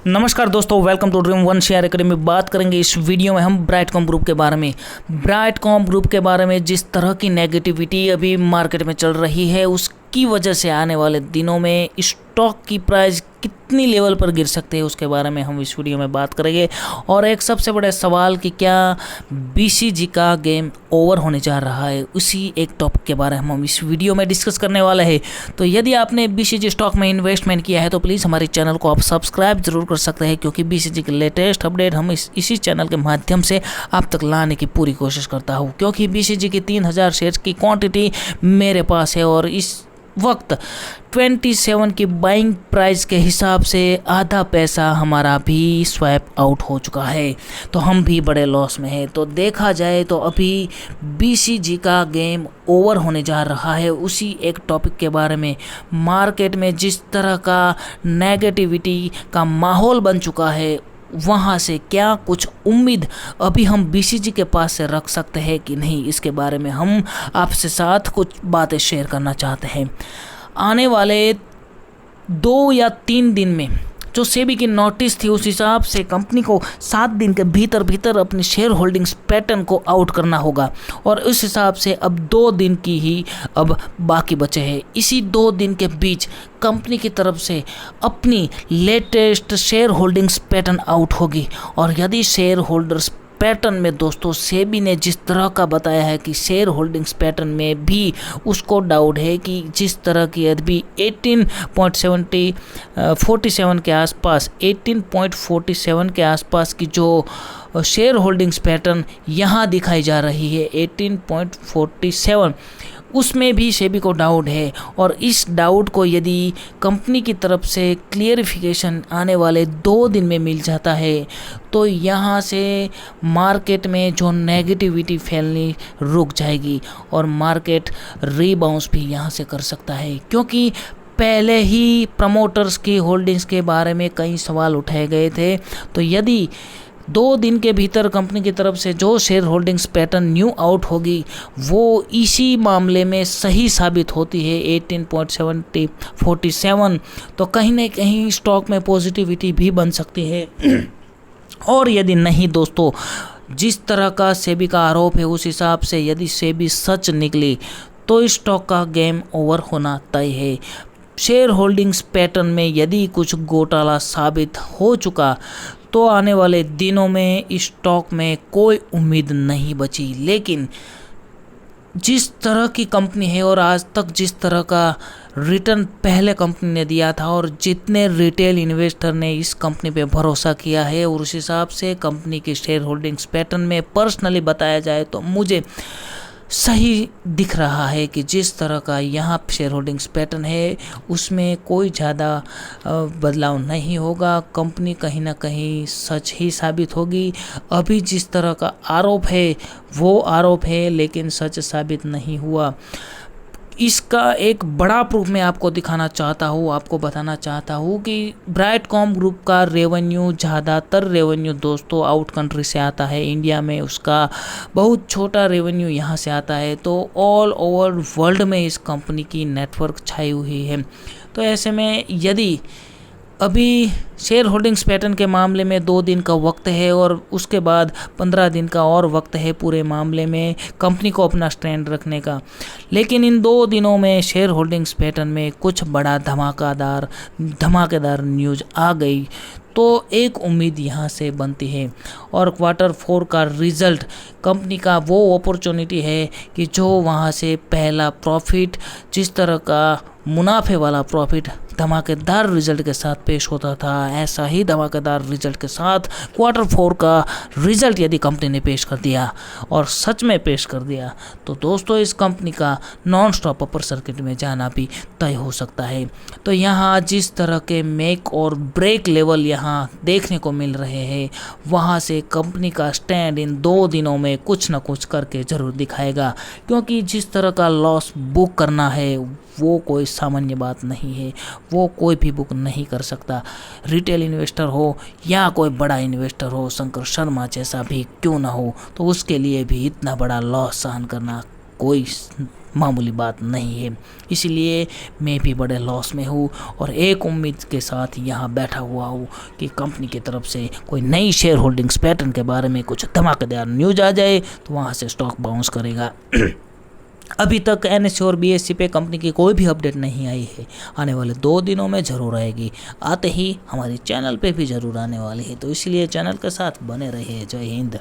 नमस्कार दोस्तों, welcome to Dream One Share Academy. बात करेंगे इस वीडियो में हम ब्राइटकॉम ग्रुप के बारे में। ब्राइटकॉम ग्रुप के बारे में जिस तरह की नेगेटिविटी अभी मार्केट में चल रही है, उसकी वजह से आने वाले दिनों में स्टॉक की प्राइस कितनी लेवल पर गिर सकते हैं, उसके बारे में हम इस वीडियो में बात करेंगे। और एक सबसे बड़ा सवाल कि क्या बीसीजी का गेम ओवर होने जा रहा है, उसी एक टॉपिक के बारे में हम इस वीडियो में डिस्कस करने वाले हैं। तो यदि आपने बीसीजी स्टॉक में इन्वेस्टमेंट किया है तो प्लीज़ हमारे चैनल को आप सब्सक्राइब जरूर कर सकते हैं, क्योंकि बीसीजी के लेटेस्ट अपडेट हम इसी चैनल के माध्यम से आप तक लाने की पूरी कोशिश करता हूँ। क्योंकि बीसीजी की 3000 शेयर्स की क्वांटिटी मेरे पास है और इस वक्त 27 की बाइंग प्राइस के हिसाब से आधा पैसा हमारा भी स्वैप आउट हो चुका है, तो हम भी बड़े लॉस में हैं। तो देखा जाए तो अभी बीसीजी का गेम ओवर होने जा रहा है। उसी एक टॉपिक के बारे में मार्केट में जिस तरह का नेगेटिविटी का माहौल बन चुका है, वहाँ से क्या कुछ उम्मीद अभी हम बीसीजी के पास से रख सकते हैं कि नहीं, इसके बारे में हम आपसे साथ कुछ बातें शेयर करना चाहते हैं। आने वाले 2 या 3 दिन में जो सेबी की नोटिस थी, उस हिसाब से कंपनी को 7 दिन के भीतर अपनी शेयर होल्डिंग्स पैटर्न को आउट करना होगा। और उस हिसाब से अब 2 दिन की ही अब बाकी बचे हैं। इसी 2 दिन के बीच कंपनी की तरफ से अपनी latest share holdings pattern out होगी। और यदि शेयर होल्डर्स पैटर्न में दोस्तों सेबी ने जिस तरह का बताया है कि शेयर होल्डिंग्स पैटर्न में भी उसको डाउट है कि जिस तरह की अभी 18.47 के आसपास 18.47 के आसपास की जो शेयर होल्डिंग्स पैटर्न यहाँ दिखाई जा रही है 18.47, उसमें भी सेबी को डाउट है। और इस डाउट को यदि कंपनी की तरफ से क्लियरिफिकेशन आने वाले 2 दिन में मिल जाता है तो यहाँ से मार्केट में जो नेगेटिविटी फैलनी रुक जाएगी और मार्केट रीबाउंस भी यहाँ से कर सकता है। क्योंकि पहले ही प्रमोटर्स की होल्डिंग्स के बारे में कई सवाल उठाए गए थे। तो यदि 2 दिन के भीतर कंपनी की तरफ से जो share holdings pattern new out होगी, वो इसी मामले में सही साबित होती है 18.47, तो कहीं ना कहीं स्टॉक में पॉजिटिविटी भी बन सकती है। और यदि नहीं दोस्तों, जिस तरह का सेबी का आरोप है, उस हिसाब से यदि सेबी सच निकली तो स्टॉक का गेम ओवर होना तय है। शेयर होल्डिंग्स पैटर्न में यदि कुछ घोटाला साबित हो चुका तो आने वाले दिनों में स्टॉक में कोई उम्मीद नहीं बची। लेकिन जिस तरह की कंपनी है और आज तक जिस तरह का रिटर्न पहले कंपनी ने दिया था और जितने रिटेल इन्वेस्टर ने इस कंपनी पे भरोसा किया है, और उस हिसाब से कंपनी की शेयर होल्डिंग्स पैटर्न में पर्सनली बताया जाए तो मुझे सही दिख रहा है कि जिस तरह का यहाँ शेयर होल्डिंग्स पैटर्न है उसमें कोई ज़्यादा बदलाव नहीं होगा। कंपनी कहीं ना कहीं सच ही साबित होगी। अभी जिस तरह का आरोप है वो आरोप है, लेकिन सच साबित नहीं हुआ। इसका एक बड़ा प्रूफ मैं आपको दिखाना चाहता हूँ, आपको बताना चाहता हूँ कि ब्राइटकॉम ग्रुप का रेवेन्यू, ज़्यादातर रेवेन्यू दोस्तों आउट कंट्री से आता है। इंडिया में उसका बहुत छोटा रेवेन्यू यहाँ से आता है। तो ऑल ओवर वर्ल्ड में इस कंपनी की नेटवर्क छाई हुई है। तो ऐसे में यदि अभी शेयर होल्डिंग्स पैटर्न के मामले में 2 दिन का वक्त है और उसके बाद 15 दिन का और वक्त है पूरे मामले में कंपनी को अपना स्टैंड रखने का, लेकिन इन 2 दिनों में शेयर होल्डिंग्स पैटर्न में कुछ बड़ा धमाकेदार न्यूज़ आ गई तो एक उम्मीद यहाँ से बनती है। और Q4 का रिज़ल्ट कंपनी का वो अपॉर्चुनिटी है कि जो वहाँ से पहला प्रॉफिट, जिस तरह का मुनाफे वाला प्रॉफिट धमाकेदार रिजल्ट के साथ पेश होता था, ऐसा ही धमाकेदार रिजल्ट के साथ Q4 का रिजल्ट यदि कंपनी ने पेश कर दिया और सच में पेश कर दिया तो दोस्तों इस कंपनी का नॉन स्टॉप अपर सर्किट में जाना भी तय हो सकता है। तो यहाँ जिस तरह के मेक और ब्रेक लेवल यहाँ देखने को मिल रहे हैं, वहाँ से कंपनी का स्टैंड इन 2 दिनों में कुछ न कुछ करके ज़रूर दिखाएगा। क्योंकि जिस तरह का लॉस बुक करना है वो कोई सामान्य बात नहीं है, वो कोई भी बुक नहीं कर सकता। रिटेल इन्वेस्टर हो या कोई बड़ा इन्वेस्टर हो, शंकर शर्मा जैसा भी क्यों ना हो, तो उसके लिए भी इतना बड़ा लॉस सहन करना कोई मामूली बात नहीं है। इसलिए मैं भी बड़े लॉस में हूँ और एक उम्मीद के साथ यहाँ बैठा हुआ हूँ कि कंपनी की तरफ से कोई नई शेयर होल्डिंग्स पैटर्न के बारे में कुछ धमाकेदार न्यूज आ जाए तो वहाँ से स्टॉक बाउंस करेगा। अभी तक NSE और BSE पे कंपनी की कोई भी अपडेट नहीं आई है, आने वाले 2 दिनों में ज़रूर आएगी। आते ही हमारी चैनल पे भी ज़रूर आने वाली है, तो इसलिए चैनल के साथ बने रहिए। जय हिंद।